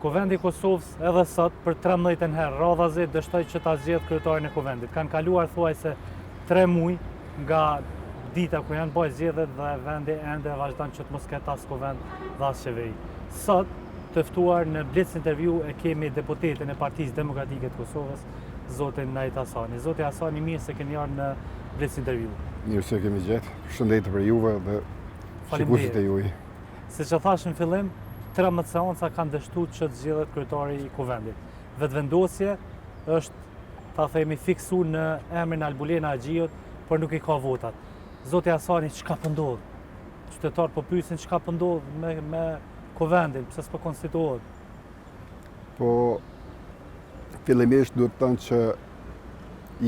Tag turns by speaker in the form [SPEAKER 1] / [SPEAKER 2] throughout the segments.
[SPEAKER 1] Kuvendi i Kosovës edhe sot për 13 herë radhazi dështoi që ta zgjedh kryetarin e kuvendit. Kanë kaluar thuajse 3 muaj nga dita ku janë bërë zgjedhjet dhe vendi ende vazhdon që të mos ketë as kuvend dhe as qeveri. Sot të ftuar në blitz intervju e kemi deputetin e Partisë Demokratike të Kosovës, zotin Najt Hasani. Zoti Hasani, mirë se keni ardhur në blitz intervju.
[SPEAKER 2] Mirë se kemi gjetë. Përshëndetje për juve dhe shikuesit e juaj.
[SPEAKER 1] Siç e thash në fillim, 13 seanca kanë dështuar që të zgjedhet kryetari i kuvendit. Vetvendosje është, ta themi, fiksuar në emrin Albulena Agjiut, por nuk i ka votat. Zoti Hasani, çka po ndodh? Qytetarët po pyesin çka po ndodh me kuvendin, pse s'po konstituohet?
[SPEAKER 2] Po fillimisht duhet të thënë që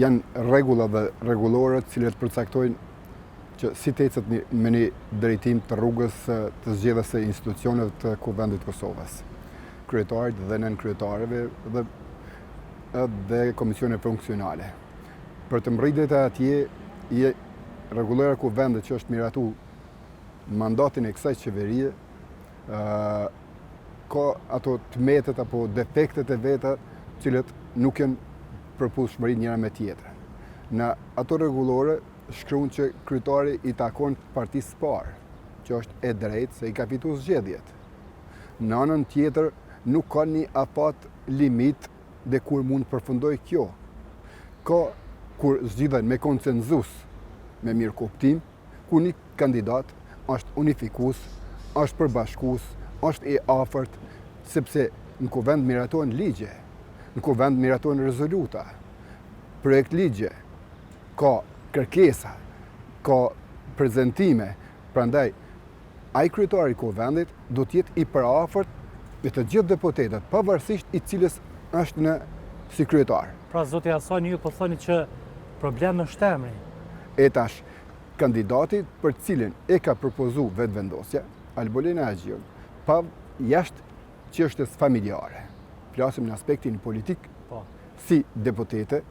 [SPEAKER 2] janë rregulla dhe rregullore të cilat përcaktojnë që si të ecet me një drejtim të rrugës të zgjedhjes së institucioneve të kuvendit të Kosovës. Kryetarit dhe nën kryetarëve dhe komisione funksionale. Për të mbërritur atje rregullora e kuvendit që është miratu mandatin e kësaj qeverie, ka ato tmetet apo defektet e veta të cilët nuk janë përputhshmëri njëra me tjetrën. Në ato rregullore shkruan që kryetari i takon partisë parë, që është e drejtë se i ka fituar zgjedhjet. Në anën tjetër nuk ka një afat limit dhe kur mund përfundoj kjo. Ka kur zgjidhen me konsenzus, me mirë kuptim, ku një kandidat është unifikues, është përbashkues, është i afërt, sepse në kuvend miratohen ligje, në kuvend miratohen rezoluta, projekt ligje, ka kërkesa, ka prezentime, prandaj ai kryetari i kuvendit do të jetë i përafërt me të gjithë deputetët, pavarësisht i cilës është në si kryetar.
[SPEAKER 1] Pra zoti Hasani, ju po thoni që problemi është emri.
[SPEAKER 2] E tash, kandidati për cilin e ka propozu vetvendosja, Albulena Agjiu, pa jashtë çështjes familjare. Flasim në aspektin politik, si deputete,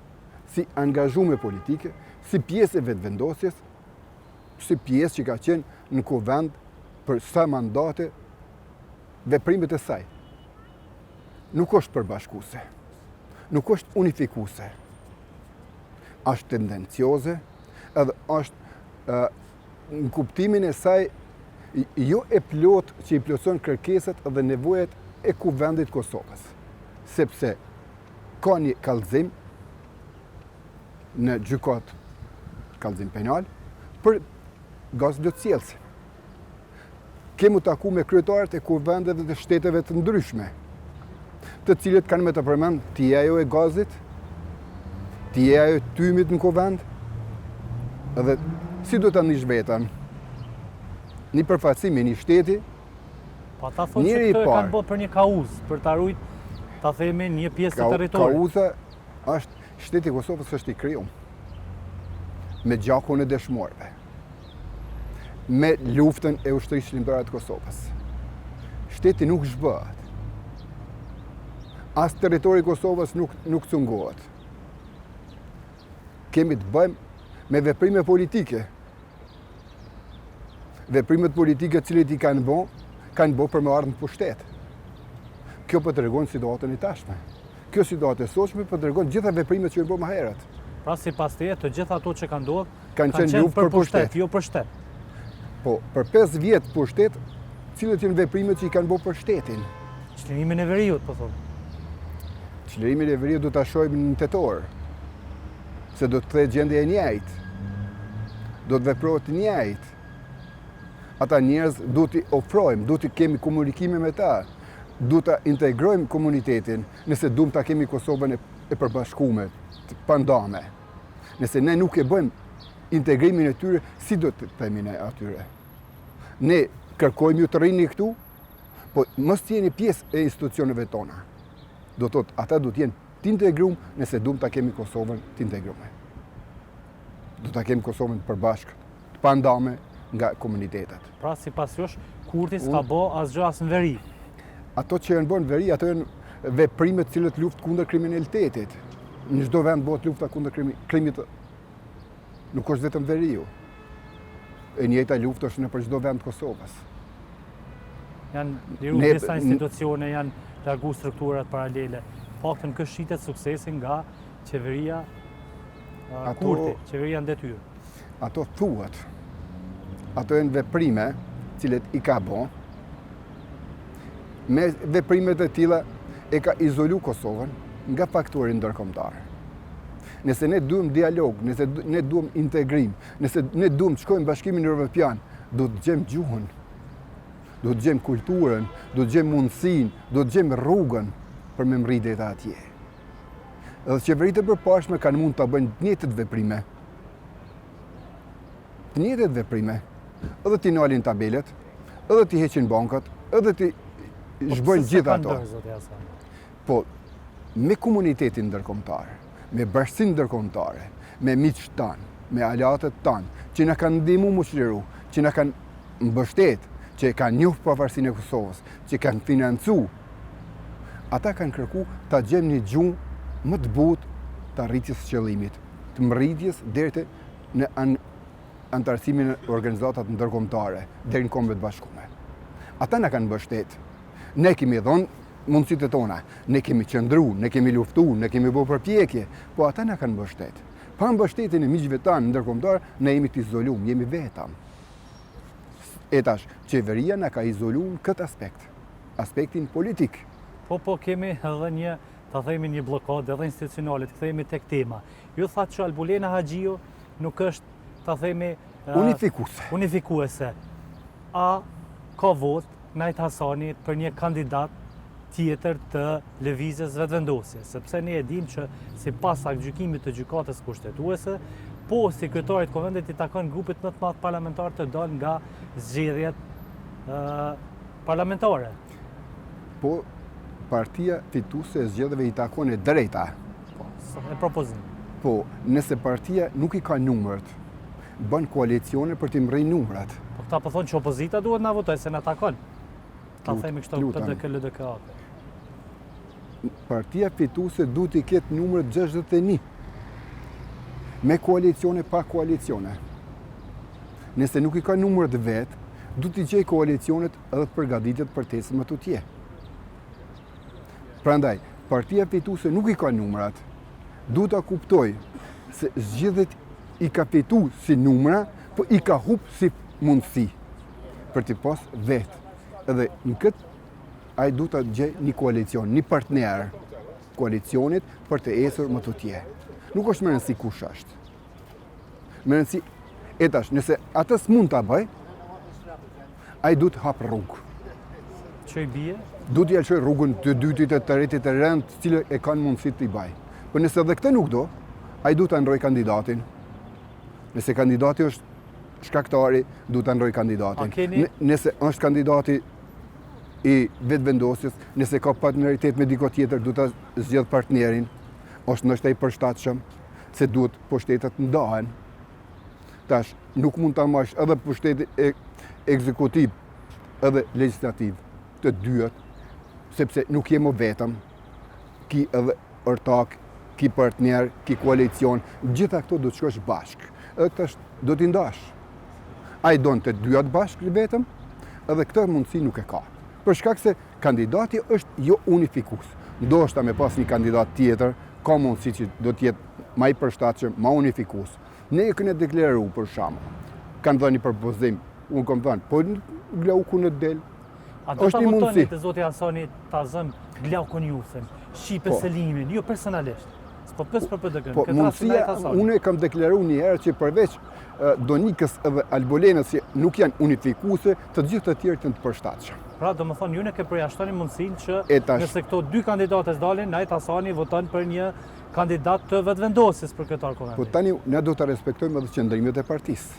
[SPEAKER 2] si angazhume politike, si pjesë e vetvendosjes, si pjesë që ka qenë në kuvend për sa mandate, veprimet e saj. Nuk është përbashkuese, nuk është unifikuese, është tendencioze, edhe është në kuptimin e saj jo e plot që i plotson kërkesat dhe nevojat e kuvendit Kosovës, sepse ka një kallëzim në gjykat, kallëzim penal, për gaz plotësjellse. Kemi taku me kryetarët e kuvendeve dhe shteteve të ndryshme, të cilët kanë me të përmend ti ajo e gazit, ti ajo e tymit në kuvend, dhe si do të nish vetën? Një përfaqësim i një shteti,
[SPEAKER 1] po ata thonë që këto e kanë bërë për një kauzë, për ta ruajtur, ta themi, një pjesë të territorit.
[SPEAKER 2] Kauza është shteti i Kosovës është i krijuar me gjakun e dëshmorëve, me luftën e ushtrisë shërbimarë të Kosovës. Shteti nuk zhbëhet. As territori i Kosovës nuk cungohet. Kemi të bëjmë me veprime politike. Veprimet politike të cilët i kanë bë për me ardhur në pushtet. Kjo po tregon situatën e tashme. Kjo situatë e sotshme po tregon gjitha veprimet që i bë më herët.
[SPEAKER 1] Pra sipas teje, të gjitha ato që kanë ndodhur
[SPEAKER 2] kanë qenë luftë për pushtet,
[SPEAKER 1] jo për shtet.
[SPEAKER 2] Po, për 5 vjet pushtet, cilët janë veprimet që i kanë bërë për shtetin?
[SPEAKER 1] Çlirimin e veriut, po thonë.
[SPEAKER 2] Çlirimin e veriut do ta shohim në tetor. Se do të kthehet gjendja e njëjtë. Do të veprohet njëjtë. Ata njerëz do t'i ofrojmë, do t'i kemi komunikime me ta, do t'a integrojmë komunitetin, nëse duam ta kemi Kosovën e përbashkuar, të pandame. Nëse ne nuk e bëjmë integrimin e tyre, si do të themi ne atyre? Ne kërkojmë ju të rrini këtu, po mos të jeni pjesë e institucioneve tona. Do të thotë, ata do të jenë të integruar nëse duam ta kemi Kosovën të integruar. Do ta kemi Kosovën të përbashkët, të pandame nga komunitetet.
[SPEAKER 1] Pra sipas jush, Kurti s'ka bë asgjë as në veri.
[SPEAKER 2] Ato që janë bërë në veri, ato janë veprimet të cilët luftë kundër kriminalitetit. Në çdo vend bëhet lufta kundër krimit. Nuk është vetëm veriu. E njëjta luftë është në për çdo vend të Kosovës.
[SPEAKER 1] Janë liru disa institucione, janë largu strukturat paralele. Faktën kështë shitet suksesin nga qeveria Kurti, qeveria në detyrë.
[SPEAKER 2] Ato thuhet, ato janë veprime cilet i ka bo, me veprimet e tilla e ka izolu Kosovën nga faktori ndërkombëtar. Nëse ne duhem dialog, nëse ne duhem integrim, nëse ne duhem të shkojmë Bashkimin Evropian, do të gjem gjuhën, do të gjem kulturën, do të gjem mundësinë, do të gjem rrugën për me mritë ata atje. Edhe qeveritë e përparshme kanë mund të bëjnë të njëjtat veprime. Të njëjtat veprime. Edhe t'i nalin tabelet, edhe t'i heqin bankat, edhe t'i zhbojnë gjithë ato. Po, me komunitetin ndërkombëtar, me bashkësinë ndërkombëtare, me miqtë tanë, me alatët tanë, që na kanë ndihmu mu çliru, që na kanë mbështet, që e kanë njohur pavarësinë e Kosovës, që kanë financu, ata kanë kërku ta gjejmë një gjumë më të butë të arritjes së qëllimit, të mrritjes deri në antarësimin e organizatat ndërkombëtare, deri në Kombet Bashkuara. Ata na kanë mbështet. Ne kemi dhënë mundësitë tona, ne kemi qëndru, ne kemi luftu, ne kemi bërë përpjekje, po ata na kanë mbështet. Pa mbështetjen e miqve tanë ndërkombëtar, ne jemi të izoluar, jemi vetëm. E tash, qeveria na ka izoluar këtë aspekt, aspektin politik.
[SPEAKER 1] Po kemi edhe ta themi një blokadë edhe institucionale, të kthehemi tek tema. Ju thatë që Albulena Haxhiu nuk është, ta themi, unifikuese. A ka votë Najt Hasani për një kandidat tjetër të lëvizjes vetëvendosje, sepse ne e dim që sipas gjykimit të gjykatës kushtetuese, po sekretarit Konventit i takon grupit më të madh parlamentar të dalë nga zgjedhjet parlamentare.
[SPEAKER 2] Po partia fituese e zgjedhjeve i takon e drejta.
[SPEAKER 1] E propozim.
[SPEAKER 2] Po, nëse partia nuk i ka numrat, bën koalicione për t'i mrejë numrat.
[SPEAKER 1] Po këta po thonë që opozita duhet na votojë, se na takon. Ta themi kështu PDK LDK.
[SPEAKER 2] Partia fituese duhet i ketë numër 61. Me koalicione, pa koalicione. Nëse nuk i ka numrat vet, duhet i gjej koalicionet edhe të përgatitet për tesën më tutje. Prandaj, partia fituese nuk i ka numrat, duhet ta kuptoj se zgjedhjet i ka fitu si numra, po i ka hup si mundësi për t'i pas vetë. Edhe në këtë, ai duhet ta gjej një koalicion, një partner koalicionit për të ecur më tutje. Nuk është më rëndësi kush është. Më rëndësi, e tash, nëse atë s'mund ta bëj, ai duhet hap rrugë.
[SPEAKER 1] Që i bie?
[SPEAKER 2] Duhet t'i alçoj rrugën të dytit, të tretit, të rënd, të cilët e kanë mundësi t'i baj. Por nëse edhe këtë nuk do, ai duhet ta ndroj kandidatin. Nëse kandidati është shkaktari, duhet ta ndroj kandidatin. Nëse është kandidati i vetëvendosjes, nëse ka partneritet me diko tjetër, duhet ta zgjedh partnerin, është ndoshta i përshtatshëm, se duhet pushtetet ndahen. Tash, nuk mund ta marrësh edhe pushtetin ekzekutiv, edhe legjislativ, të dyat, sepse nuk jemi vetëm, ki edhe ortak, ki partner, ki koalicion, gjitha këto do të shkosh bashkë. Edhe këtë do t'i ndash. Ai don të dyat bashkë vetëm, edhe këtë mundësi nuk e ka. Për shkak se kandidati është jo unifikues. Ndoshta me pas një kandidat tjetër, ka mundësi që do të jetë më i përshtatshëm, më unifikues. Ne e kemi deklaruar për shembull. Kanë dhënë një propozim, unë kam thënë, po Glauku në del.
[SPEAKER 1] A do ta votoni të zoti Hasani ta zëm Glaukun Jusën, Shqipe Selimin, jo personalisht. Po pës për PDK.
[SPEAKER 2] Po mundësia, unë e kam deklaruar një herë që përveç Donikës edhe Albolenës që nuk janë unifikuese, të gjithë të tjerë janë të përshtatshëm.
[SPEAKER 1] Pra do të thonë ju ne ke përjashtoni mundësinë që nëse këto dy kandidatë dalin, Najt Hasani voton për një kandidat të vetëvendosjes për këtë argument.
[SPEAKER 2] Po tani ne do të respektojmë edhe qëndrimet e partisë.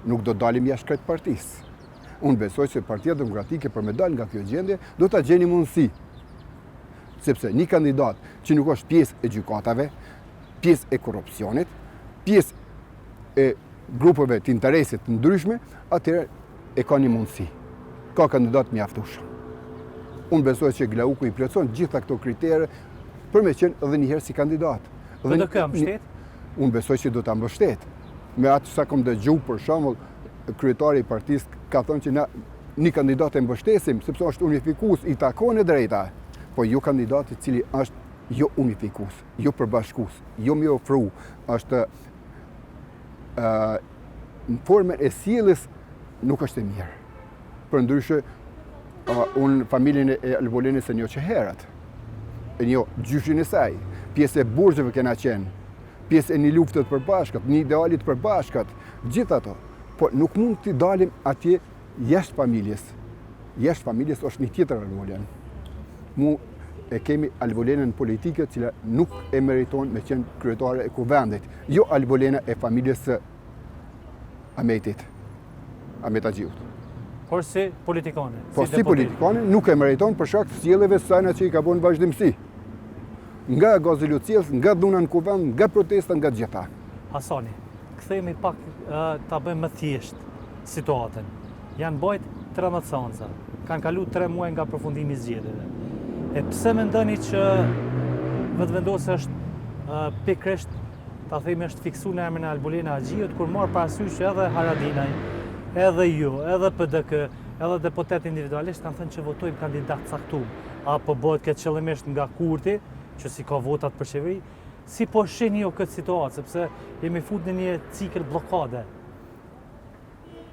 [SPEAKER 2] Nuk do dalim jashtë këtij partisë. Unë besoj se Partia Demokratike për me dalë nga kjo gjendje do ta gjeni mundësi. Sepse një kandidat që nuk është pjesë e gjykatave, pjesë e korrupsionit, pjesë e grupeve të interesit të ndryshme, atëherë e ka një mundësi. Ka kandidat mjaftueshëm. Unë besoj që Glauku i plotson gjitha këto kritere për me qenë edhe një herë si kandidat.
[SPEAKER 1] PDK mbështet?
[SPEAKER 2] Unë besoj që do ta mbështet. Me atë sa kam dëgjuar për shembull, kryetari i partisë ka thënë që na një kandidat e mbështesim sepse është unifikues, i takon e drejta. po jo kandidati cili është jo unifikus, jo përbashkus, jo më ofru, është në formën e sjelljes nuk është e mirë. Përndryshe, unë familjen e Albolenës e njoh që herët. E njoh gjyshin e saj, pjesë e burgjeve kena qenë, pjesë e një luftët përbashkët, një idealit përbashkët, gjithë ato. Po nuk mund t'i dalim atje jashtë familjes. Jashtë familjes është një tjetër Albolen. Mu e kemi Albolenën politike cila nuk e meriton me qenë kryetare e kuvendit. Jo Albolena e familjes së Ahmetit, Ahmet Agjiut.
[SPEAKER 1] Por si politikane.
[SPEAKER 2] Po si politikane nuk e meriton për shkak të sjelljes së saj që i ka bën vazhdimsi. Nga Gazi Lucias, nga dhuna në kuvend, nga protesta, nga gjitha.
[SPEAKER 1] Hasani, kthehemi pak ta bëjmë më thjesht situatën. Janë bajt 13 seanca. Kanë kalu 3 muaj nga përfundimi i zgjedhjeve. E pse mendoni që vetëvendosja është pikërisht ta themi është fiksuar në emrin e Albolena Agjiut, kur marr parasysh edhe Haradinaj, edhe ju, edhe PDK, edhe deputet individualisht kanë thënë që votojmë kandidat caktuar, apo bëhet këtë qëllimisht nga Kurti, që si ka votat për qeveri, si po shihni ju këtë situatë, sepse jemi fut në një cikël bllokade.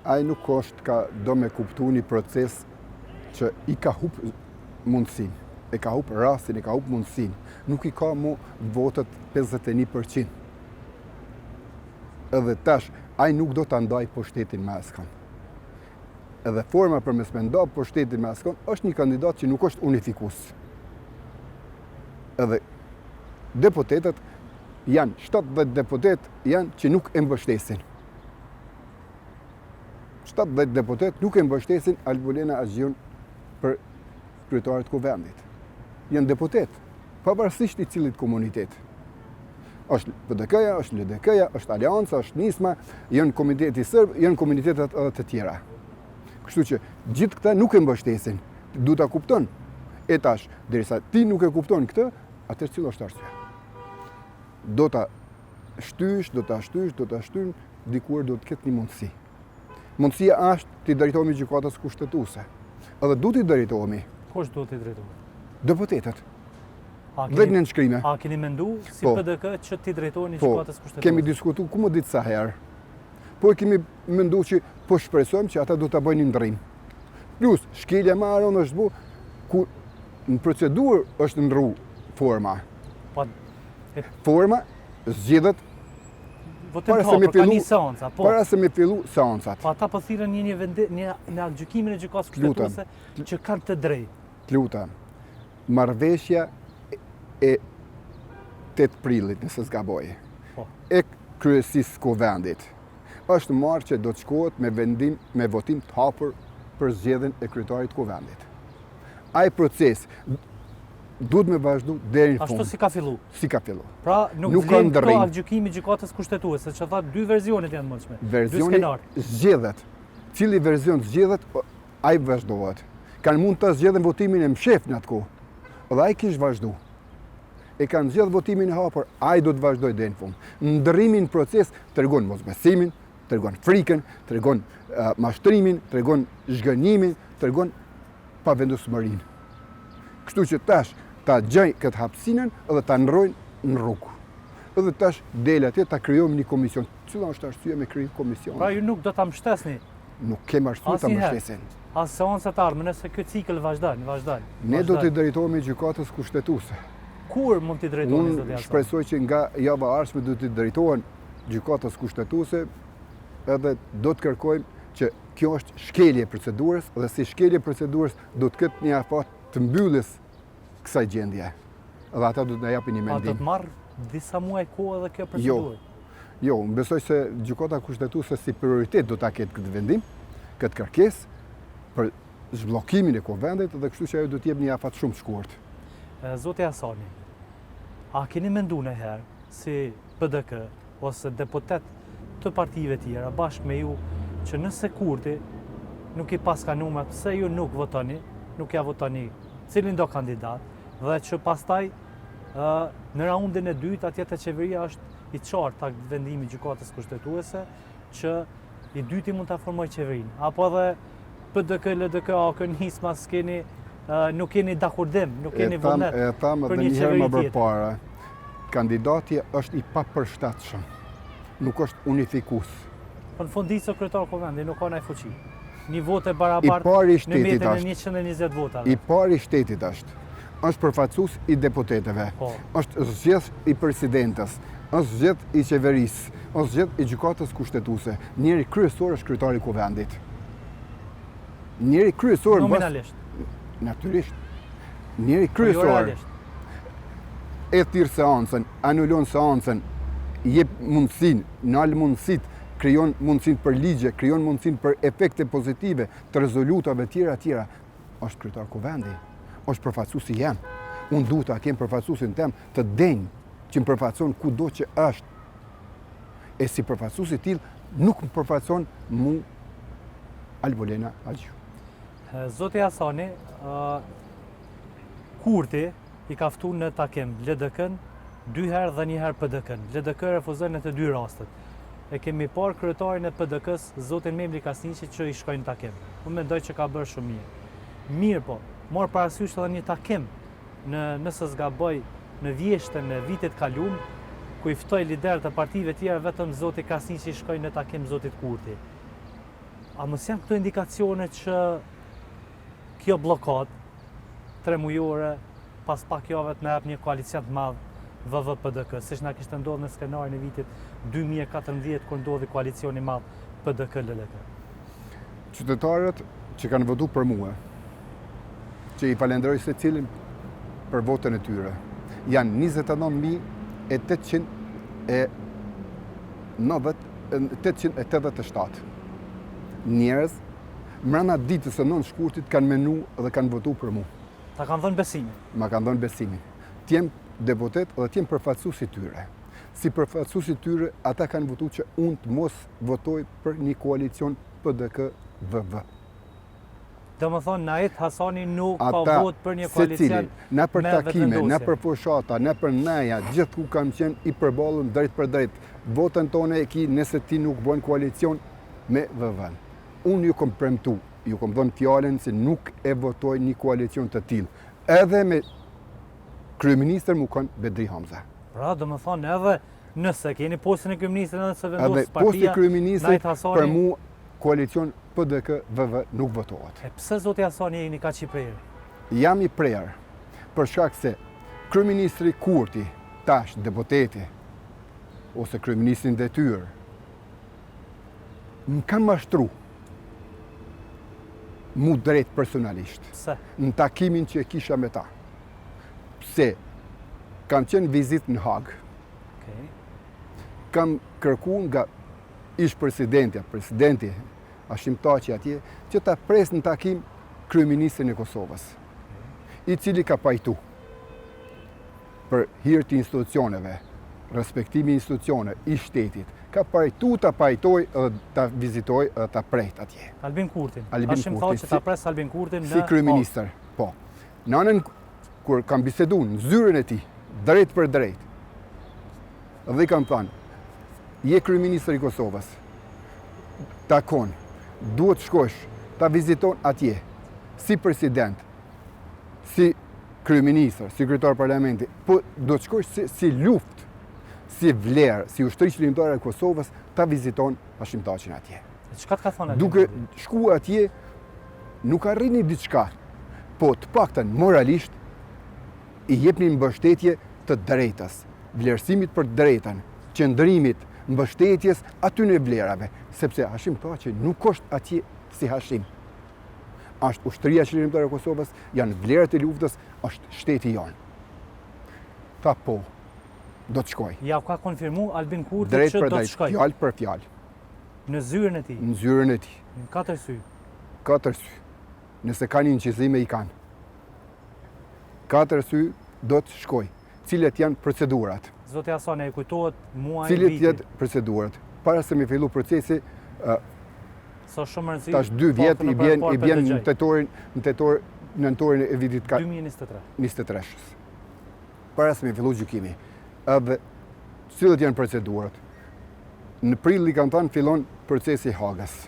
[SPEAKER 2] Ai nuk është ka do me kuptu një proces që i ka hup mundësin, e ka hup rastin, e ka hup mundësin. Nuk i ka mu votet 51%. Edhe tash, ai nuk do të ndaj pushtetin me askan. Edhe forma për mes me nda pushtetin me askan është një kandidat që nuk është unifikus. Edhe deputetet janë, 70 deputet janë që nuk e mbështesin. 70 deputet nuk e mbështesin Albolena Agjiun për kryetarët kuvendit. Janë deputet, pavarësisht i cilit komunitet. Është PDK-ja, është LDK-ja, është Alianca, është Nisma, janë komiteti serb, janë komunitetet edhe të tjera. Kështu që gjithë këta nuk e mbështesin, du ta kupton. E tash, derisa ti nuk e kupton këtë, atëherë cilo është arsye. Do ta shtysh, dikur do të ketë një mundësi. Mundësia është t'i drejtohemi gjykatës kushtetuese. Edhe du t'i drejtohemi.
[SPEAKER 1] Kush do t'i drejtohemi?
[SPEAKER 2] Deputetet. Vetë në nënshkrime.
[SPEAKER 1] A keni mendu si PDK që t'i drejtoheni gjykatës kushtetuese?
[SPEAKER 2] Kemi diskutu ku më ditë sa herë. Po kemi mendu që po shpresojmë që ata do t'a bëjnë një ndërrim. Plus, shkelja më aron është bu, ku në procedurë është ndrru forma. Forma zgjedhet
[SPEAKER 1] para se me
[SPEAKER 2] fillu seancat.
[SPEAKER 1] Po ata po thirrën një gjykimin e gjykatës kushtetuese që kanë të drejtë.
[SPEAKER 2] Lutem. Marrëveshja e 8 prillit, nëse s'gaboj, e kryesisë kuvendit, është marrë që do të shkohet me votim të hapur për zgjedhjen e kryetarit kuvendit. Ai proces duhet me vazhdu deri në fund.
[SPEAKER 1] Ashtu si ka fillu?
[SPEAKER 2] Si ka fillu.
[SPEAKER 1] Pra nuk vlen këto gjykimi gjykatës kushtetuese, që tha 2 versionet janë mundshme.
[SPEAKER 2] Versioni zgjedhet. Cili version zgjedhet, ai vazhdohet. Kanë mund të zgjedhin votimin e mshef në atë kohë. Dhe ai kish vazhdu. E kanë zgjedh votimin e hapur, ai do të vazhdojë deri në fund. Ndërrimin proces tregon mosbesimin, tregon frikën, tregon mashtrimin, tregon zhgënjimin, tregon pavendosmërinë. Kështu që tash ta gjej këtë hapësinën edhe ta ndrojnë në rrugë. Edhe tash del atje ta krijojmë një komision. Cila është arsyeja me krijim komision?
[SPEAKER 1] Pra ju nuk do ta mbështesni.
[SPEAKER 2] Nuk kem arsye ta mbështesim.
[SPEAKER 1] As seancat ardhme, nëse ky cikël vazhdon.
[SPEAKER 2] Ne do t'i drejtohemi gjykatës kushtetuese.
[SPEAKER 1] Kur mund t'i drejtohemi zoti Hasan?
[SPEAKER 2] Unë shpresoj që nga java e ardhshme do t'i drejtohen gjykatës kushtetuese, edhe do të kërkojmë që kjo është shkelje e procedurës dhe si shkelje e procedurës do të ketë një afat të mbylljes kësaj gjendje. Dhe ata do të na japin një mendim.
[SPEAKER 1] A do të marrë disa muaj kohë edhe kjo procedurë?
[SPEAKER 2] Jo, unë besoj se gjykata kushtetuese si prioritet do ta ketë këtë vendim, këtë kërkesë për zhbllokimin e kuvendit dhe kështu që ajo do të jep një afat shumë të shkurt.
[SPEAKER 1] Zoti Hasani, a keni menduar ndonjëherë si PDK ose deputet të partive tjera bashkë me ju që nëse Kurti nuk i paskanuar pse ju nuk votoni, nuk ja votoni cilin do kandidat dhe që pastaj në raundin e dytë atje te qeveria është i qartë tek vendimi i gjykatës kushtetuese që i dyti mund ta formojë qeverinë, apo edhe PDK, LDK, AK, Nisma s'keni nuk keni dakurdim, nuk keni vullnet
[SPEAKER 2] E thamë
[SPEAKER 1] për
[SPEAKER 2] edhe
[SPEAKER 1] një
[SPEAKER 2] një herë
[SPEAKER 1] qeveri
[SPEAKER 2] më
[SPEAKER 1] tjetër.
[SPEAKER 2] përpara, kandidati është i papërshtatshëm, nuk është unifikues.
[SPEAKER 1] Po në fundicë kryetar kuvendi nuk ka ndaj fuqi. Një votë e
[SPEAKER 2] I
[SPEAKER 1] barabartë
[SPEAKER 2] pari i
[SPEAKER 1] në
[SPEAKER 2] shtetit
[SPEAKER 1] metën e
[SPEAKER 2] është,
[SPEAKER 1] 120 votave.
[SPEAKER 2] i pari i shtetit është përfaqësues i deputetëve,
[SPEAKER 1] Po.
[SPEAKER 2] është zgjedh i presidentës, është zgjedh i qeverisë, është zgjedh i gjykatës kushtetuese. Njeri kryesor është kryetari i kuvendit. Njeri kryesor
[SPEAKER 1] Nominalisht.
[SPEAKER 2] natyrisht. Njeri
[SPEAKER 1] Po jo
[SPEAKER 2] kryesor
[SPEAKER 1] realisht.
[SPEAKER 2] e thirr seancën, anulon seancën, jep mundësinë, nal mundësitë, krijon mundësinë për ligje, krijon mundësinë për efekte pozitive të rezolutave tjera, është kryetar kuvendi, është përfaqësuesi jam. Unë duhet ta kem përfaqësuesin tem të denjë që më përfaqëson kudo që është. E si përfaqësues i tillë nuk më përfaqëson mu Albolena Agju.
[SPEAKER 1] Zoti Hasani, Kurti i ka ftuar në takim LDK-n 2 herë dhe 1 herë PDK-n. LDK refuzon në të 2 rastet. E kemi parë kryetarin e PDK-s, zotin Memri Kasniqi, që i shkojnë në takim. Unë mendoj që ka bërë shumë mirë. Mirë po, morë parasysh edhe një takim nëse zgaboj në vjeshtën e vitit kaluar, ku i ftoi liderët e partive tjera, vetëm zoti Kasniqi shkojnë në takim zotit Kurti. A mos janë këto indikacione që kjo blokad 3 mujore pas pak javë të na jap një koalicion të madh VV-PDK, siç na kishte ndodhur në skenarin e vitit 2014 kur ndodhi koalicioni i madh PDK-LDK.
[SPEAKER 2] Qytetarët që kanë votuar për mua, që i falenderoj secilin për votën e tyre, janë 29.887 njerëz mbrana ditës së 9 shkurtit kanë menu dhe kanë votuar për mua.
[SPEAKER 1] Ta kanë dhënë besimin.
[SPEAKER 2] Ma kanë dhënë besimin. T'jem deputet dhe t'jem përfaqësues i tyre. Si përfaqësues i tyre, ata kanë votuar që unë të mos votoj për një koalicion PDK-VV.
[SPEAKER 1] Domethënë Nait Hasani nuk ka
[SPEAKER 2] Ata,
[SPEAKER 1] votë për një koalicion
[SPEAKER 2] na për
[SPEAKER 1] me
[SPEAKER 2] takime,
[SPEAKER 1] vetëvendosje.
[SPEAKER 2] na për fushata, na për neja, gjithku kam qenë i përballur drejt për drejt. Votën tonë e ki nëse ti nuk bën koalicion me VV-n. Unë ju kom premtu, ju kom dhënë fjalën se nuk e votoj një koalicion të tillë. Edhe me kryeministër mu kanë Bedri Hamza.
[SPEAKER 1] Pra, domethënë edhe nëse keni postin e kryeministrit edhe se
[SPEAKER 2] Edhe
[SPEAKER 1] vendos
[SPEAKER 2] posti
[SPEAKER 1] partia
[SPEAKER 2] kryeministrit
[SPEAKER 1] Nait Hasani,
[SPEAKER 2] për mu koalicion PDK-VV nuk votohet.
[SPEAKER 1] E pse zoti Hasani jeni kaq i prerë?
[SPEAKER 2] Jam i prerë për shkak se kryeministri Kurti, tash deputeti ose kryeministri në detyrë, më kanë mashtru mu drejt personalisht
[SPEAKER 1] Pse?
[SPEAKER 2] në takimin që e kisha me ta. Pse kam qenë vizit në Hag,
[SPEAKER 1] Okej.
[SPEAKER 2] kam kërku nga ish presidenti Hashim Thaçi atje, që ta pres në takim kryeministrin e Kosovës, i cili ka pajtu për hir të institucioneve, respektimi institucione i shtetit, ka pajtu ta pajtoj edhe ta vizitoj edhe ta prejt atje.
[SPEAKER 1] Albin Kurtin.
[SPEAKER 2] Albin
[SPEAKER 1] Hashim
[SPEAKER 2] Kurtin,
[SPEAKER 1] thotë që ta pres Albin Kurtin
[SPEAKER 2] Si kryeministër, po. Në anën kur kam bisedu në zyrën e tij, drejt për drejt, dhe i kam thënë, je kryeministër i Kosovës, takon, duhet shkosh, ta viziton atje, si president, si kryeministër, si kryetar parlamenti, po do të shkosh si luftë, si vlerë, si ushtri qëllimtare e Kosovës, ta viziton Hashim Thaçin atje.
[SPEAKER 1] Çka të ka thonë Albin
[SPEAKER 2] Duke
[SPEAKER 1] Kurti?
[SPEAKER 2] shku atje, nuk arrini diçka, po të paktën moralisht i jepni mbështetje të drejtës, vlerësimit për drejtën, qëndrimit, mbështetjes aty në vlerave, sepse Hashim Thaçi nuk është atje si Hashim. Është ushtria qëllimtare e Kosovës, janë vlerat e luftës, është shteti jonë. Ta po, do të shkoj.
[SPEAKER 1] Ja ka konfirmu Albin Kurti
[SPEAKER 2] Drejt
[SPEAKER 1] që
[SPEAKER 2] për
[SPEAKER 1] do të
[SPEAKER 2] drejt,
[SPEAKER 1] shkoj
[SPEAKER 2] fjalë për fjalë,
[SPEAKER 1] në zyrën e tij,
[SPEAKER 2] në zyrën e tij.
[SPEAKER 1] në 4 sy.
[SPEAKER 2] 4 sy. Nëse ka një inqizime i kanë. 4 sy do të shkoj. Cilet janë procedurat?
[SPEAKER 1] Zoti Hasani e kujtohet muaj
[SPEAKER 2] Cilet
[SPEAKER 1] viti.
[SPEAKER 2] janë procedurat? Para se mi fillu procesi,
[SPEAKER 1] Sa shumë rëndësi.
[SPEAKER 2] tash 2 vjet
[SPEAKER 1] po,
[SPEAKER 2] i bjen
[SPEAKER 1] PDG.
[SPEAKER 2] në nëntorin e vitit
[SPEAKER 1] 2023.
[SPEAKER 2] 23-shës. Para se mi fillu gjykimi. Edhe cilet janë procedurat? Në prill i kanë thënë fillon procesi i Hagës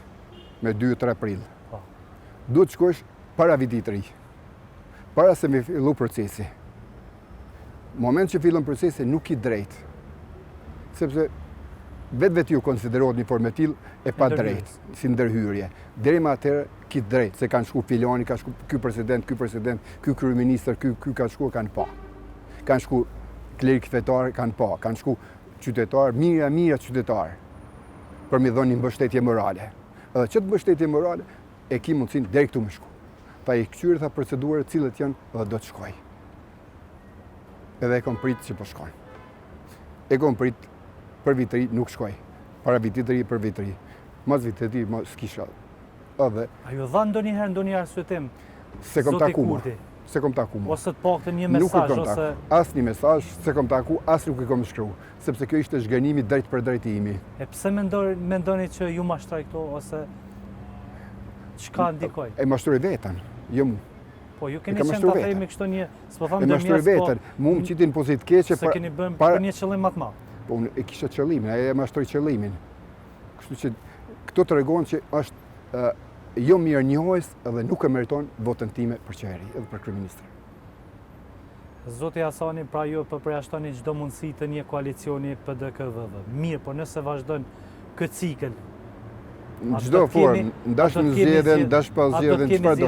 [SPEAKER 2] me 2-3 prill.
[SPEAKER 1] Po.
[SPEAKER 2] Duhet shkosh para vitit të ri. para se me fillu procesi. Moment që fillon procesi nuk i drejt, sepse vetë ju konsiderohet një formë e tillë e pa drejt, si ndërhyrje. Deri më atëherë ki drejt, se kanë shku filoni, ka shku ky president, ky kryeministër, ky ka shku kanë pa. Kanë shku klerik fetar, kanë pa, kanë shku qytetar, mira qytetar, për mi dhënë një mbështetje morale. Edhe që të mbështetje morale, e ki mundësin deri këtu më shku. Ta i këqyrë tha procedurët cilët janë dhe do të shkoj. Edhe e kom prit që po shkojnë. E kom prit për vitëri nuk shkoj. Para vitit të ri për vitëri. Mas vitit të ri s'kisha. Edhe...
[SPEAKER 1] A ju dha ndonjëherë arsyetim?
[SPEAKER 2] Se kom taku ma. Se kom taku ma.
[SPEAKER 1] Ose të paktën një mesazh ose...
[SPEAKER 2] As një mesazh, se kom taku, as nuk i kom shkru. Sepse kjo ishte zhgënimi drejt për drejtimi.
[SPEAKER 1] E pse mendoni që ju mashtroj këto ose... Çka ndikoj?
[SPEAKER 2] E mashtroj vetën, jo mu.
[SPEAKER 1] Po, ju keni qenë ta themi kështu një... S'po thamë
[SPEAKER 2] ndërmjes, po... E mashtroj vetën, mu më qitin pozit keqe...
[SPEAKER 1] Se keni bën për një qëllim më të madh.
[SPEAKER 2] Po, unë e kisha qëllimin, e mashtroj qëllimin. Kështu që këto të regonë që është jo mirë njohës edhe nuk e meriton votën time për qeveri edhe për kryeministër.
[SPEAKER 1] Zoti Hasani, pra ju përjashtoni çdo mundësi të një koalicioni PDK-VV. Mirë, po nëse vazhdojnë këtë cikël,
[SPEAKER 2] në çdo formë, ndash në zgjedhjen, ndash pa zgjedhjen, çfarë do.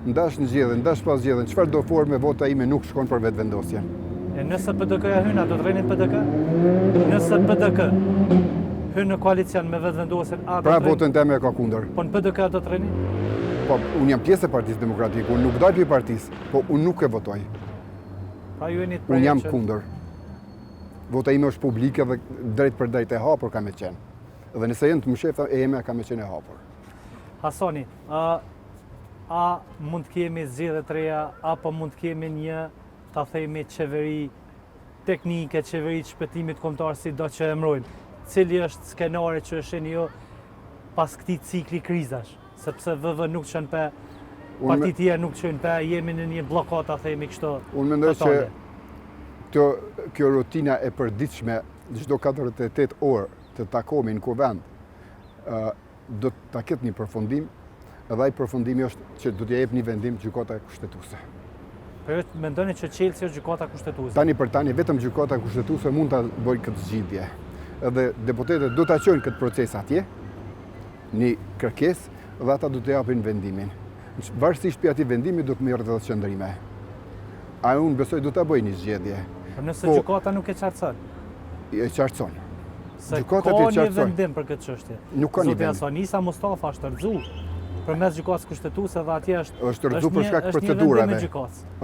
[SPEAKER 2] Ndash në zgjedhjen, ndash pa zgjedhjen, çfarë do forme vota ime nuk shkon për vetvendosjen.
[SPEAKER 1] E nëse PDK-ja hyn, do të rrinin PDK? Nëse PDK hyn në koalicion me vetvendosjen, a do të
[SPEAKER 2] pra votën time ka kundër.
[SPEAKER 1] Po në PDK do të rrinin?
[SPEAKER 2] Po unë jam pjesë e Partisë Demokratike, unë nuk dal për partisë, po unë nuk e votoj.
[SPEAKER 1] Pra ju jeni të
[SPEAKER 2] unë jam kundër. Vota ime është publike dhe drejt për drejt e hapur ka me qenë. Dhe nëse jenë të më shefta, e jeme ka me qenë e hapur.
[SPEAKER 1] Hasani, a mund të kemi zgjedhje të reja, apo mund të kemi një, ta themi, qeveri teknike, qeveri të shpëtimit kombëtar, si do që emrojnë? Cili është skenari që është një pas këtij cikli krizash? Sepse VV nuk qënë pe, partit tjerë nuk qënë pe, jemi në një blokot, ta themi kështu.
[SPEAKER 2] Unë mendoj që kjo rutina e përditshme, çdo 48 orë, të takomi në kuvend, do të ketë një përfundim, edhe ai përfundimi është që do t'ja jep një vendim gjykata kushtetuese.
[SPEAKER 1] Për ju mendoni që Çelësi është gjykata kushtetuese?
[SPEAKER 2] Tani për tani vetëm gjykata kushtetuese mund ta bëjë këtë zgjidhje. Edhe deputetët do ta çojnë këtë proces atje, një kërkesë, dhe ata do të japin vendimin. Varësisht për atij vendimi do të merret edhe qëndrime. A unë besoj do ta bëj një zgjedhje.
[SPEAKER 1] Por nëse gjykata nuk e qartëson?
[SPEAKER 2] E qartëson.
[SPEAKER 1] Se ka një vendim për këtë çështje.
[SPEAKER 2] Nuk ka një vendim.
[SPEAKER 1] Zoti Hasani Isa Mustafa është rrëzu përmes gjykatës kushtetuese dhe atje
[SPEAKER 2] është rrëzu për shkak të procedurave.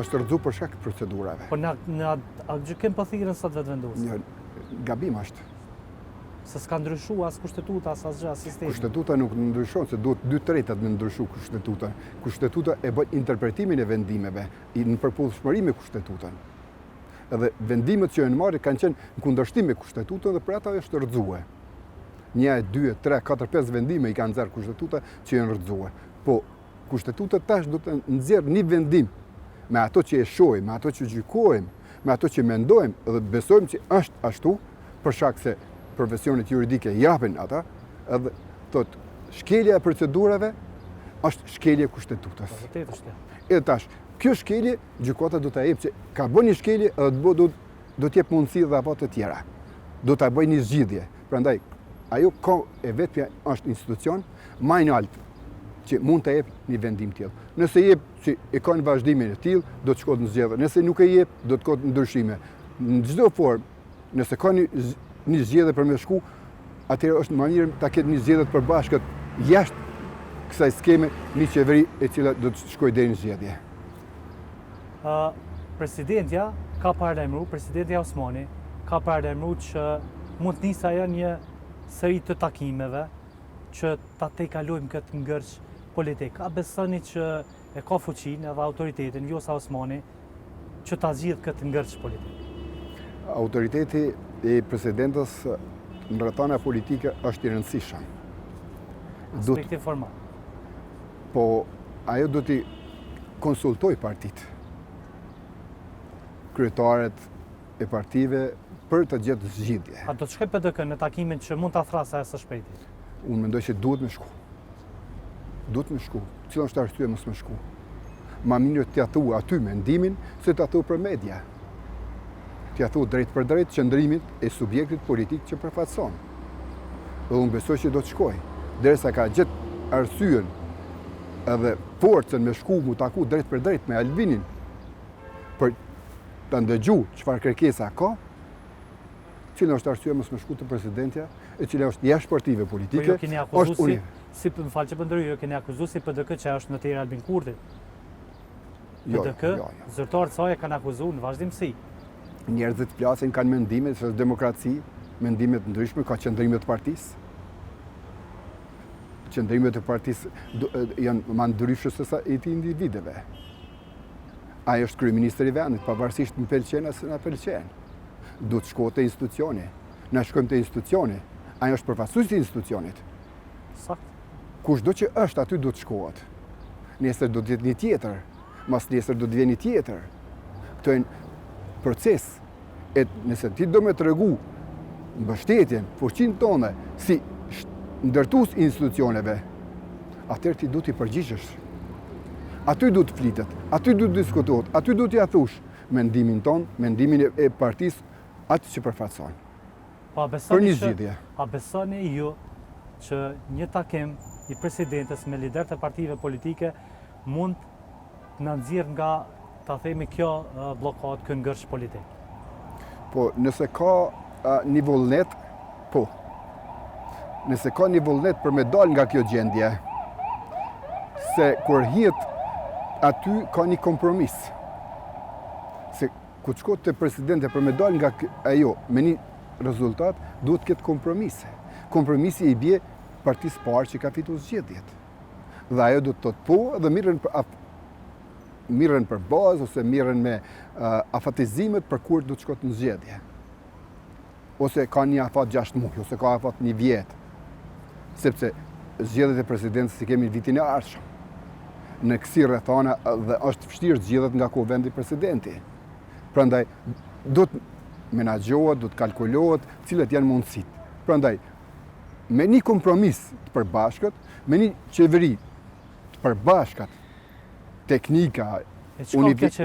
[SPEAKER 2] Është rrëzu për shkak të procedurave.
[SPEAKER 1] Po në gjykim po thirrën sot vetvendosi.
[SPEAKER 2] Gabim është.
[SPEAKER 1] Se s'ka ndryshuar as kushtetuta as asgjë as sistemi.
[SPEAKER 2] Kushtetuta nuk ndryshon, se duhet 2/3 me ndryshu kushtetuta. Kushtetuta e bën interpretimin e vendimeve në përputhshmëri me kustetutën. Edhe vendimet që janë marrë kanë qenë në kundërshtim me kustetutën dhe për ata është rrëzuar. 1, 2, 3, 4, 5 vendime i kanë nxjerrë kushtetuta që janë rrëzuar. Po kushtetuta tash do të nxjerrë një vendim me ato që e shohim, me ato që gjykojmë, me ato që mendojmë dhe besojmë që është ashtu, për shkak se profesionet juridike japin ata, edhe thotë shkelja e procedurave është shkelje kushtetutës. Edhe tash kjo shkelje, gjykata do ta jep që ka bën një shkelje edhe do t'jep mundësi dhe apo të tjera. Do ta bëjë një zgjidhje. Prandaj ajo ka e vetja është institucion më i lartë që mund të jep një vendim tillë. Nëse jep që e ka në vazhdimin e tillë, do të shkohet në zgjedhje. Nëse nuk e jep, do të ketë ndryshime. Në çdo formë, nëse ka një zgjedhje për me shku, atëherë është në mënyrë ta ketë një zgjedhje të përbashkët jashtë kësaj skeme një qeveri e cila do të shkojë deri në zgjedhje.
[SPEAKER 1] Presidentja ka paralajmëruar, presidentja Osmani ka paralajmëruar që mund të nisë ajo një seri të takimeve që ta tejkalojmë këtë ngërç politik. A besoni që e ka fuqinë edhe autoritetin Vjosa Osmani që ta zgjidh këtë ngërç politik?
[SPEAKER 2] Autoriteti i presidentës në rrethana politike është i rëndësishëm.
[SPEAKER 1] Aspekti formal.
[SPEAKER 2] Po ajo do t'i konsultoj partitë, kryetarët e partive për të gjetë zgjidhje.
[SPEAKER 1] A do të shkoj PDK në takimin që mund ta thrasë së shpejti?
[SPEAKER 2] Unë mendoj se duhet me shku. Duhet me shku. Cila është arsye mos me shku? ma mirë t'ja thua aty mendimin se t'ja thua për media. T'ja thua drejt për drejt qëndrimit e subjektit politik që përfaqëson. Dhe unë besoj që do të shkoj, derisa ka gjetë arsyen edhe forcën me shku mu taku drejt për drejt me Albinin për të ndëgju çfarë kërkesa ka, cila është arsye mos më shku të presidentja, e cila është jashtë partive politike,
[SPEAKER 1] jo keni akuzuar më falë që pëndërry, jo keni akuzuar si PDK që është në tjerë Albin Kurti. PDK, zyrtarët saj e kanë akuzuar në vazhdimsi.
[SPEAKER 2] Njerëzit flasin, kanë mendime, se është demokraci, mendimet ndryshme, ka qëndrimet të partisë. Qëndrimet e partisë janë më ndryshme se sa i të individeve. Ai është kryeministri i vendit, pavarësisht më pëlqen ose na pëlqen. Duhet shkojë te institucioni. Na shkojmë te institucioni. Ai është përfaqësuesi i institucionit.
[SPEAKER 1] Sakt.
[SPEAKER 2] Kushdo që është aty duhet shkohet. Nesër do të jetë një tjetër, mas nesër do të vjen një tjetër. Këto janë proces. Nëse ti do me tregu mbështetjen, fuqinë tonë si ndërtues institucioneve, atëherë ti duhet i përgjigjesh. Aty duhet të flitet, aty duhet të diskutohet, aty duhet t'ia thush mendimin ton, mendimin e partisë, atë që përfaqëson. Për një zgjidhje.
[SPEAKER 1] A besoni ju që një takim i presidentes me liderët e partive politike mund të na nxjerrë nga, ta themi, kjo blokadë, ky ngërsh politik?
[SPEAKER 2] Po, nëse ka një vullnet, po. Nëse ka një vullnet për me dal nga kjo gjendje, se kur hihet aty ka një kompromis. Se ku shkot të presidente për me dal nga ajo me një rezultat, duhet këtë kompromise. Kompromisi i bie partisë parë që ka fituar zgjedhjet. Dhe ajo do të thotë po dhe mirën për bazë ose mirën me afatizimet për kur do të shkot në zgjedhje. Ose ka një afat 6 muaj, ose ka afat 1 vjet. Sepse zgjedhjet e presidentës i kemi vitin e ardhshëm. Në kësi rrethana dhe është vështirë zgjedhet nga ku vendi presidenti. Prandaj do të menaxhohet, do të kalkulohet cilat janë mundësitë. Prandaj me një kompromis të përbashkët, me një qeveri të përbashkët, teknika, unitetit,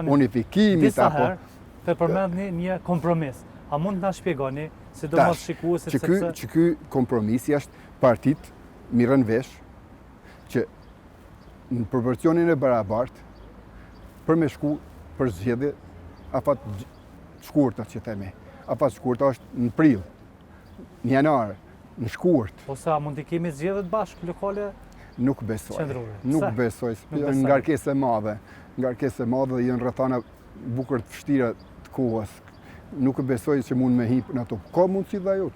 [SPEAKER 2] unifikimit,
[SPEAKER 1] disa herë të përmendni një kompromis. A mund të na shpjegoni, sidomos shikuesit se
[SPEAKER 2] që ky kompromisi është partit mirën vesh që në proporcionin e barabartë për me shku për zgjedhje afat shkurta që themi. Afat shkurta është në prill, në janar, në shkurt.
[SPEAKER 1] Ose a mund të kemi zgjedhjet bashkë lokale?
[SPEAKER 2] Nuk besoj.
[SPEAKER 1] Qendrore.
[SPEAKER 2] Nuk besoj. Janë ngarkesë e madhe. Ngarkesë e madhe dhe janë rrethana bukur të vështira të kohës. Nuk besoj që mund me hip në ato. Ka mundësi dhe ajo,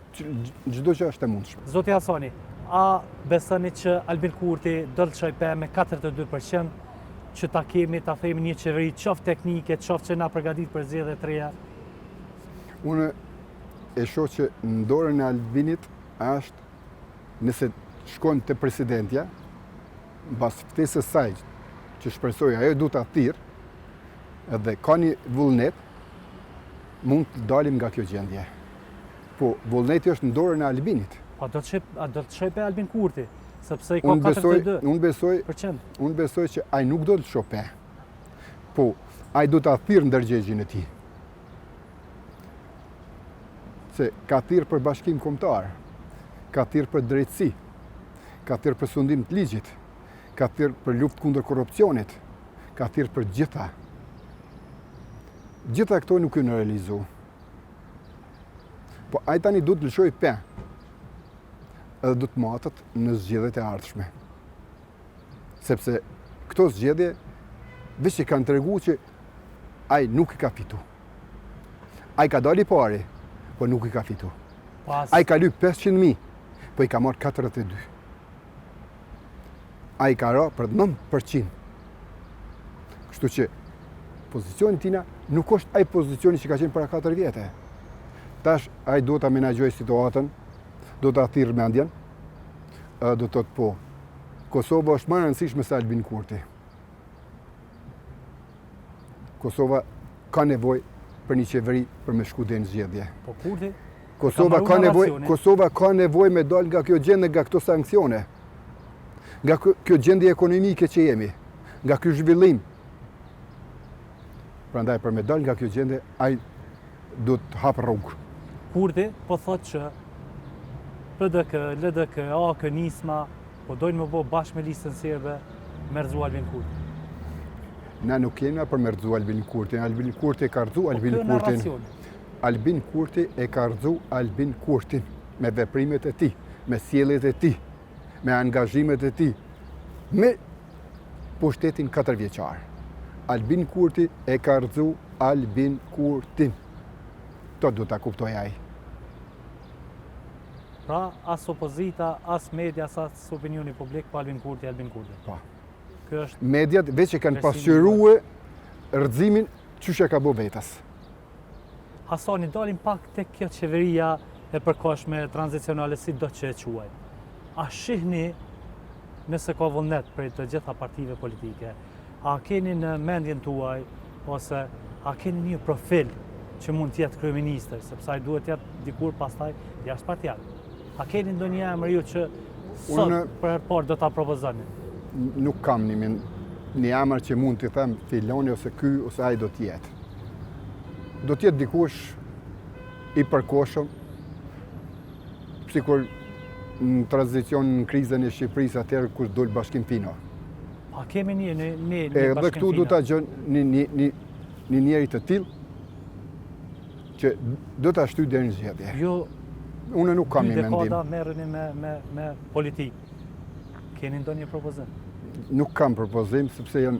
[SPEAKER 2] çdo që është e mundshme.
[SPEAKER 1] Zoti Hasani, a besoni që Albin Kurti do të çojë me 42% që ta kemi, ta themi, një qeveri qoftë teknike, qoftë që na përgatit për zgjedhjet të reja?
[SPEAKER 2] Unë e shoh që në dorën e Albinit është, nëse shkon te presidentja, mbas ftesës saj që shpresoj ajo du ta thirr, edhe ka një vullnet, mund të dalim nga kjo gjendje. Po, vullneti është në dorën e Albinit.
[SPEAKER 1] A do të çojë Albin Kurti, sepse i ka 42%.
[SPEAKER 2] Unë besoj që ai nuk do të çope. Po, ai do ta thirr ndërgjegjjen e tij. Se ka thirr për bashkim kombëtar, ka thirr për drejtësi, ka thirr për sundim të ligjit, ka thirr për luftë kundër korrupsionit, ka thirr për gjitha. Gjitha këto nuk janë realizuar. Po ai tani duhet të lëshojë pe. Edhe do të matet në zgjedhjet e ardhshme. Sepse këto zgjedhje veç që kanë treguar që ai nuk i ka fitu. Ai ka dalë i pari, po nuk i ka fitu. Ai ka lyp 500.000, po i ka marrë 42. Ai ka ra për 9%. Kështu që pozicioni tina nuk është ai pozicioni që ka qenë para 4 vjete. Tash ai do ta menaxhojë situatën, do ta thirrë mendjen, do të thotë po. Kosova është më e rëndësishme se Albin Kurti. Kosova ka nevojë për një qeveri për me shku deri në zgjedhje.
[SPEAKER 1] Po Kurti?
[SPEAKER 2] Kosova ka nevojë me dal nga kjo gjendje, nga këto sanksione. Nga kjo gjendje ekonomike që jemi. nga ky zhvillim. Prandaj për me dal nga kjo gjendje, ai do të hapë rrugë.
[SPEAKER 1] Kurti po thotë që PDK, LDK, AK, Nisma, po dojnë më bo bashkë me listën serbe me rëzu Albin Kurti.
[SPEAKER 2] Na nuk jena për me rëzu Albin Kurti. Albin Kurti e ka rëzu Albin Kurtin. Albin Kurti e ka rëzu Albin Kurtin me veprimet e tij, me sjelljet e tij, me angazhimet e tij, me pushtetin 4 vjeçar. Albin Kurti e ka rëzu Albin Kurtin. To do ta kuptoj ai.
[SPEAKER 1] Pra, as opozita, as media, as opinioni publik, po Albin Kurti.
[SPEAKER 2] Po.
[SPEAKER 1] Kjo është
[SPEAKER 2] Mediat veç e kanë pasqyrue rëzimin çysh e ka bë vetas.
[SPEAKER 1] Hasani, dalim pak tek kjo qeveria e përkohshme tranzicionale, si do që e quaj. A shihni, nëse ka vullnet për të gjitha partive politike, a keni në mendjen tuaj, ose a keni një profil që mund t'jetë kryeministër, sepse ai duhet t'jetë dikur pastaj jashtëpartial. A keni ndonjë emër ju që sot për herë parë do ta propozoni?
[SPEAKER 2] Nuk kam një emër që mund t'i them filoni ose ky ose ai do t'jetë. Do t'jetë dikush i përkohshëm, sikur në tranzicion në krizën e Shqipërisë atëherë kur dol Bashkim Fino.
[SPEAKER 1] A kemi një Bashkim Fino?
[SPEAKER 2] Edhe këtu do ta gjën një njeri të tillë që do ta shtyj deri në zgjedhje.
[SPEAKER 1] Jo,
[SPEAKER 2] unë nuk kam një mendim.
[SPEAKER 1] 2 dekada merreni me politikë. Keni ndonjë propozim?
[SPEAKER 2] Nuk kam propozim, sepse janë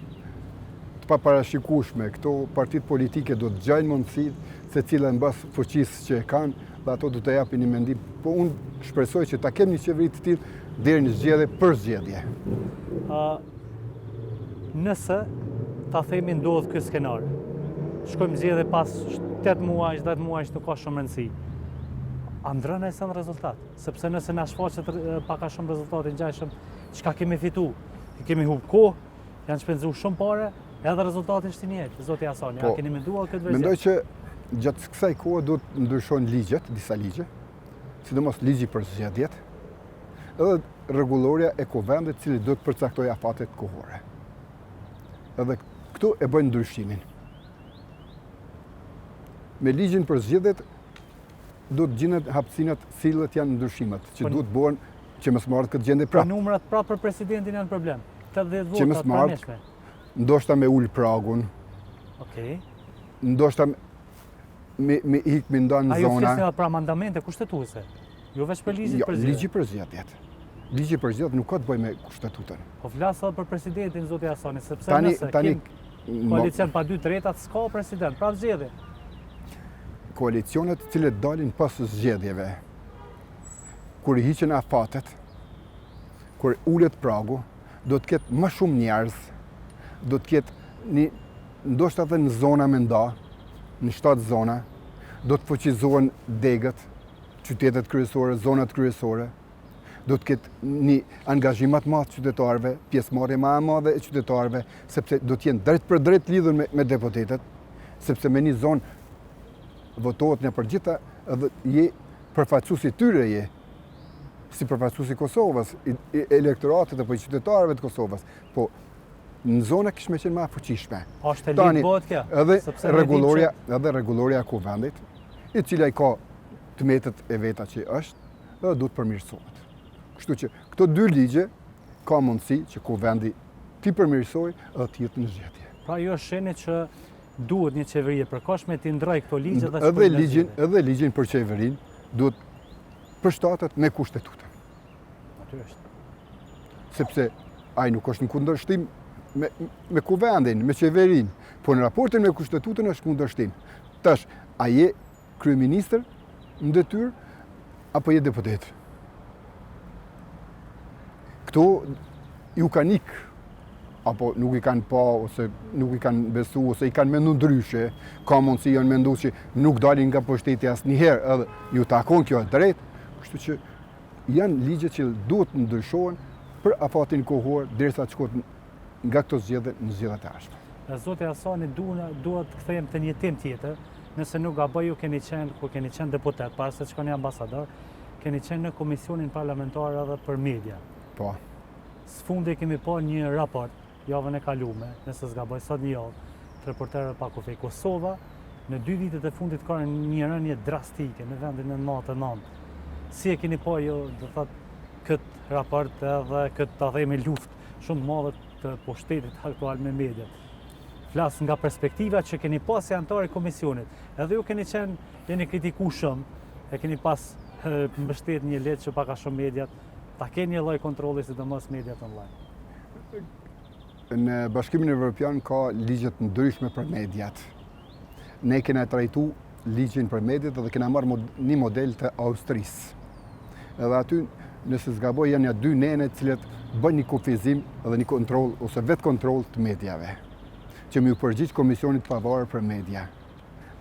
[SPEAKER 2] të paparashikueshme. Këto partitë politike do të gjajnë mundësitë se cila mbas fuqisë që e kanë, dhe ato do të japin një mendim. Po unë shpresoj që ta kem një qeveri të tillë deri në zgjedhje për zgjedhje.
[SPEAKER 1] Nëse ta themi ndodh ky skenar, shkojmë zgjedhje pas 8 muaj, 10 muaj të ka shumë rëndësi. A ndrën ai në rezultat? Sepse nëse na shfaqet pak a shumë rezultate ngjajshëm, çka kemi fitu? Kemi humb kohë, janë shpenzuar shumë parë, edhe rezultati është i njëjtë. Zoti Hasani, a keni menduar këtë vërtet?
[SPEAKER 2] Mendoj që gjatë kësaj kohe do të ndryshojnë ligjet, disa ligje, sidomos ligji për zgjedhjet, edhe rregulloria e kuvendit cili do të përcaktoj afatet kohore. Edhe këtu e bëjnë ndryshimin. Me ligjin për zgjedhjet do të gjendet hapësinat cilët janë ndryshimet, që duhet bëhen që mos marrët këtë gjendje prapë.
[SPEAKER 1] Numrat prapë për presidentin janë problem. 80
[SPEAKER 2] që mos marrët, ndoshta me ul pragun.
[SPEAKER 1] Okej.
[SPEAKER 2] Ndoshta me ikë me ndonë në
[SPEAKER 1] zona. A ju flisni pra mandamente kushtetuese? Jo veç për ligjit për zgjedhjet.
[SPEAKER 2] Ligji për zgjedhjet. Ligji për zgjedhjet nuk ka të bëjë me kushtetutën.
[SPEAKER 1] Po flas edhe për presidentin zoti Hasani, sepse nëse koalicion pa 2/3 s'ka president, pra zgjedhje.
[SPEAKER 2] Koalicionet të cilët dalin pas zgjedhjeve, kur i hiqen afatet, kur ulet pragu, do të ketë më shumë njerëz, do të ketë ndoshta edhe në zona me nda, në 7 zona, do të fuqizohen degët, qytetet kryesore, zonat kryesore, do të ketë një angazhim më të madh qytetarëve, pjesëmarrje më e madhe e qytetarëve, sepse do të jenë drejt për drejt lidhur me deputetët, sepse me një zonë votohet në përgjithta edhe je përfaqësuesi tyre je, si përfaqësuesi Kosovës, i elektoratit apo i qytetarëve të Kosovës, po në zona kish me qenë më fuqishme.
[SPEAKER 1] Është lidh bëhet kjo.
[SPEAKER 2] Edhe rregulloria e kuvendit, i cila i ka tmetet e veta që është, edhe duhet përmirësohet. Kështu që këto 2 ligje ka mundësi që kuvendi t'i përmirësojë edhe të jetë në zgjedhje.
[SPEAKER 1] Pra jo sheni që duhet një qeveri e përkohshme t'i ndrojë këto ligje dhe
[SPEAKER 2] edhe ligjin për qeverinë duhet përshtatet me kushtetutën.
[SPEAKER 1] Aty është.
[SPEAKER 2] Sepse ai nuk është në kundërshtim me kuvendin, me qeverinë, po në raportin me kushtetutën është kundërshtim. Tash, a je kryeministër në detyrë apo je deputet? Këto ju kanë ikë, apo nuk i kanë pa, ose nuk i kanë besu, ose i kanë mendu ndryshe, ka mundësi janë mendu që nuk dalin nga pushteti asnjëherë, edhe ju takon kjo e drejt, kështu që janë ligje që duhet ndryshohen për afatin kohor derisa të shkohet nga këto zgjedhje në zgjedhjet e ardhshme.
[SPEAKER 1] Zoti Hasani, duhet të kthejmë te një temë tjetër, nëse nuk gaboj ju keni qenë deputet, para se të shkoni ambasador, keni qenë në komisionin parlamentar edhe për media.
[SPEAKER 2] Po.
[SPEAKER 1] Sfundi kemi pa një raport javën e kalume, nëse s'gaboj sot një javë, të reporterëve pa kufi. Kosova në 2 vitet e fundit ka një rënje drastike në vendin e 99. Si e keni po jo, do thot, këtë raport edhe këtë të themi luftë shumë madhe të pushtetit aktual me mediat. Flas nga perspektiva që keni pas si antar i komisionit. Edhe ju keni jeni kritikueshëm, e keni pas mbështet një letë që paka shumë mediat, ta keni një lloj kontrolli sidomos mediat online.
[SPEAKER 2] Në Bashkimin Evropian ka ligjet ndryshme për mediat. Ne kena trajtu ligjin për mediat dhe kena marrë një model të Austrisë. Edhe aty, nëse s'gaboj, janë 2 nene cilët bën një kufizim dhe një kontroll ose vetë kontroll të medjave, që më u përgjigj Komisionit Pavarur për Media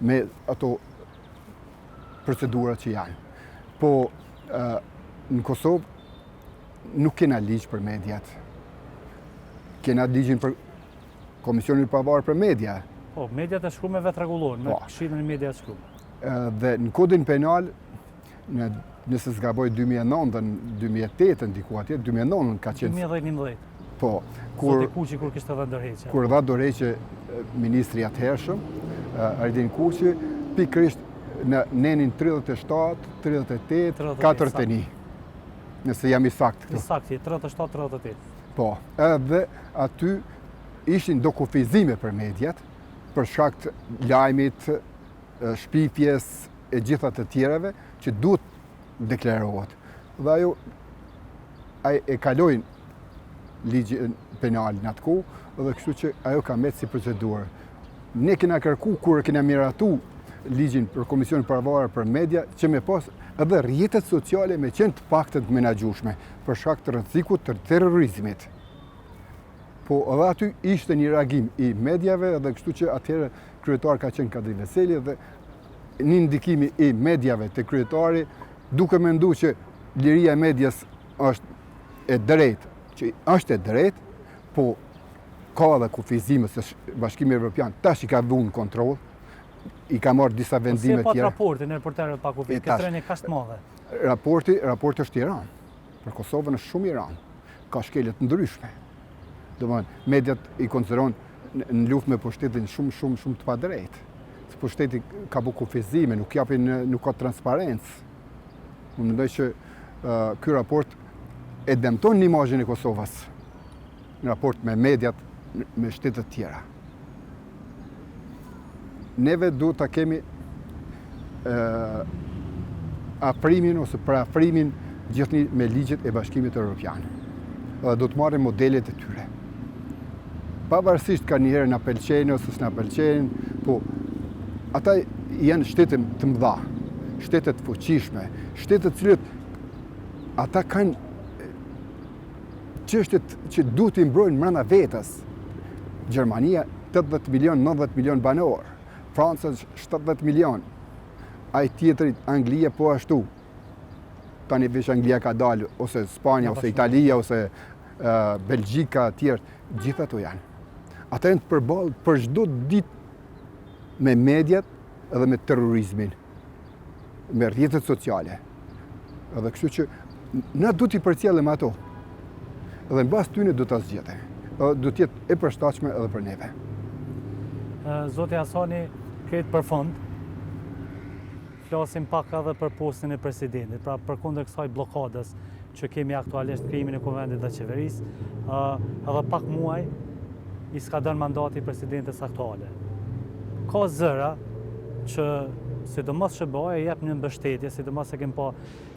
[SPEAKER 2] me ato procedurat që janë. Po në Kosovë nuk kena ligj për mediat. Kena ligjin për Komisionin Pavarur për Media.
[SPEAKER 1] Po, mediat e shkruar me vetë rregullohen, me Këshillin e Media e shkruar.
[SPEAKER 2] Dhe në kodin penal, nëse s'gaboj 2009, 2008, ndiku atje, 2009 ka qenë...
[SPEAKER 1] 2011.
[SPEAKER 2] Po,
[SPEAKER 1] Zoti Kuqi kur kishte dhënë dorëheqje.
[SPEAKER 2] Kur dha dorëheqje ministri atëhershëm, Ardin Kuqi, pikërisht në nenin 37, 38, 41. Nëse jam i sakt këtu.
[SPEAKER 1] I saktë, 37, 38.
[SPEAKER 2] Po, edhe aty ishin do kufizime për mediat, për shkak të lajmit, shpifjes e gjitha të tjereve që duhet deklarohet. Dhe ajo e kalojnë ligjin penal në atë kohë dhe kështu që ajo ka metë si procedurë. Ne kena kërku kur kena miratu ligjin për Komisionin Pavarur për Media që me pas edhe rrjetet sociale me qenë të paktën të menaxhueshme për shkak të rrezikut të terrorizmit. Po edhe aty ishte një reagim i mediave dhe kështu që atëherë kryetar ka qenë Kadri Veseli dhe një ndikimi i mediave të kryetari duke menduar që liria e medias është e drejtë, që është e drejtë, po ka edhe kufizime se Bashkimi Evropian tash i ka dhunë kontroll, i ka marrë disa vendime
[SPEAKER 1] tjera. Si e pat raportin e reporterëve pa kufi, këtë rënje kaq të madhe?
[SPEAKER 2] Raporti është i rënd. Për Kosovën është shumë i rënd. Ka shkelet ndryshme. Domethënë, mediat i konsiderojnë në luftë me pushtetin shumë të padrejtë. Pushteti ka bu kufizime, nuk ka transparencë. Unë mendoj që ky raport e dëmton imazhin e Kosovës në raport me mediat me shtetet tjera. Neve duhet ta kemi afrimin ose parafrimin gjithnjë me ligjet e Bashkimit Evropian. Dhe do të marrim modelet e tyre. Pavarësisht ka njëherë na pëlqejnë ose s'na pëlqejnë, po ata janë shtete të mëdha, shtete të fuqishme, shtete të cilët ata kanë çështjet që duhet i mbrojnë brenda vetës. Gjermania 80 milion, 90 milion banor, Franca 70 milion, ai tjetri Anglia po ashtu. Tani veç Anglia ka dalë, ose Spanja, ose Italia, ose Belgjika, tjerë, gjithë ato janë. Ata janë të përballë për çdo ditë me mediat edhe me terrorizmin, me rrjetet sociale. Edhe kështu që na duhet i përcjellim ato. Edhe mbas tyne do ta zgjedhë. Do të jetë e përshtatshme edhe për neve.
[SPEAKER 1] Zoti Hasani, këtë për fund, flasim pak edhe për postin e presidentit, pra përkundër kësaj blokadës që kemi aktualisht krijimin e kuvendit dhe qeverisë, edhe pak muaj i s'ka dhënë mandati presidentes aktuale. Ka zëra që sidomos SBA e jep një mbështetje, sidomos e kem pa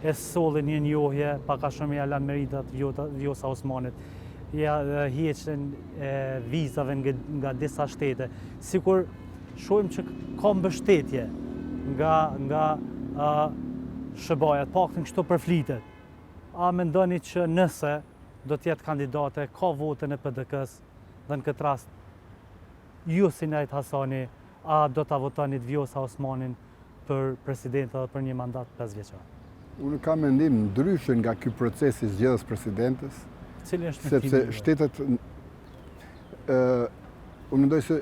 [SPEAKER 1] e solli një njohje, pak a shumë ja lanë meritat Vjosa Osmanit, ja hiqen vizave nga disa shtete, sikur shohim që ka mbështetje nga SBA-ja, paktën kështu përflitet. A mendoni që nëse do të jetë kandidate, ka votën e PDK-s, dhe në këtë rast ju si Najt Hasani, a do ta votoni Vjosa Osmanin për president dhe për një mandat 5 vjeçar?
[SPEAKER 2] Unë kam mendim ndryshe nga ky proces i zgjedhjes presidentes,
[SPEAKER 1] Cili është
[SPEAKER 2] sepse shtetet unë mendoj se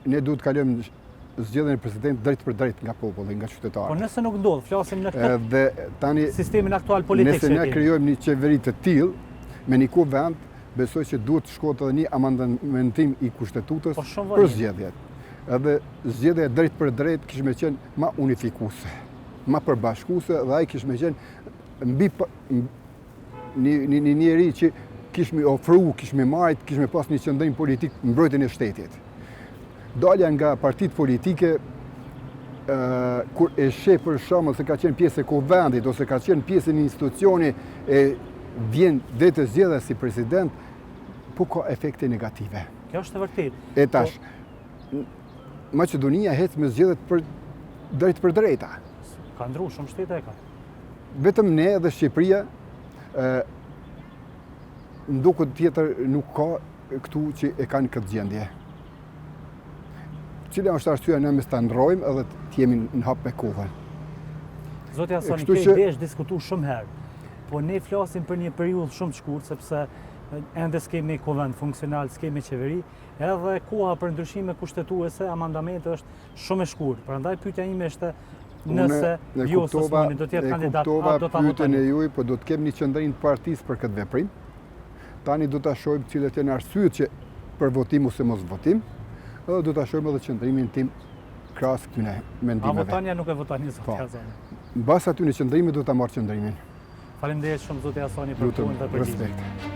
[SPEAKER 2] ne duhet të kalojmë zgjedhjen e presidentit drejt për drejt nga populli, nga qytetarët.
[SPEAKER 1] Po nëse nuk ndodh, flasim në këtë
[SPEAKER 2] dhe tani
[SPEAKER 1] sistemin aktual politik.
[SPEAKER 2] Nëse ne krijojmë një qeveri të tillë me një kuvend, besoj që duhet të shkohet edhe një amandamentim i kushtetutës
[SPEAKER 1] Po shumë
[SPEAKER 2] për
[SPEAKER 1] vonim.
[SPEAKER 2] zgjedhjet. Edhe zgjedhja drejt për drejt kishte me qenë ma unifikuese, ma përbashkuese dhe ai kishte me qenë një njeri që kishte me ofru, kishte me marrit, kishte me pas një qëndrim politik në mbrojtjen e shtetit. Dalja nga partitë politike kur e sheh për shembull se ka qenë pjesë e kuvendit ose ka qenë pjesë e një institucioni e vjen drejt të zgjedhjes si president, po ka efekte negative.
[SPEAKER 1] Kjo është e vërtetë.
[SPEAKER 2] E tash, Maqedonia hec me zgjedhjet për drejt për drejta.
[SPEAKER 1] Ka ndruar shumë shtete e ka.
[SPEAKER 2] Vetëm ne dhe Shqipëria nduket tjetër nuk ka këtu që e kanë këtë gjendje. Cila është arsyeja ne mes ta ndrojmë edhe të jemi në hap me kohën.
[SPEAKER 1] Zoti Hasani,
[SPEAKER 2] Kështu
[SPEAKER 1] kjo
[SPEAKER 2] që-
[SPEAKER 1] ide është diskutuar shumë herë. Po ne flasim për një periudhë shumë të shkurtë sepse ende s'kemi kuvend funksional, s'kemi qeveri, edhe koha për ndryshime kushtetuese, amandamente është shumë e shkurtë. Prandaj pyetja ime është nëse ju Osmani do të jetë kandidat, a do ta
[SPEAKER 2] pyetjen e
[SPEAKER 1] votoni?
[SPEAKER 2] juaj, po do të kem një qendrim të partisë për këtë veprim. Tani do ta shohim cilët janë arsyet që për votim ose mos votim, edhe do ta shohim edhe qendrimin tim krahas këtyre
[SPEAKER 1] A
[SPEAKER 2] mendimeve.
[SPEAKER 1] votani a nuk e votani Zoti
[SPEAKER 2] Po.
[SPEAKER 1] Hasani?
[SPEAKER 2] Mbas aty në qendrimit do ta marr qendrimin.
[SPEAKER 1] Faleminderit shumë Zoti Hasani për
[SPEAKER 2] Lutem,
[SPEAKER 1] punën dhe përgjigjen.
[SPEAKER 2] respekt.